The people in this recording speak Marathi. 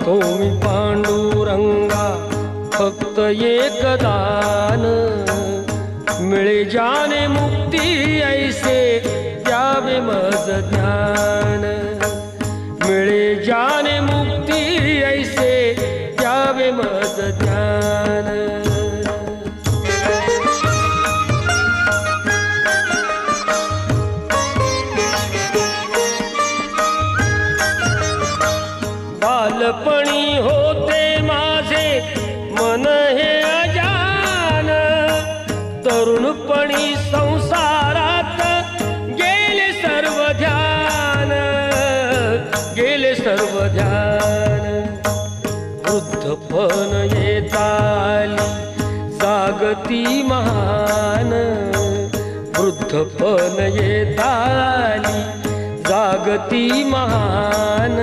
मागतो मी पांडुरंगा फक्त एक दान, मिळे जाने मुक्ती ऐसे द्यावे मज ज्ञान, मिळे जाने मुक्ती ऐसे द्यावे मज ज्ञान। बालपणी होते माझे मन हे अजान, तरुणपणी संसारात गेले सर्व ध्यान, गेले सर्व ध्यान। वृद्धपण येताली जागती महान, वृद्धपण येताली जागती महान।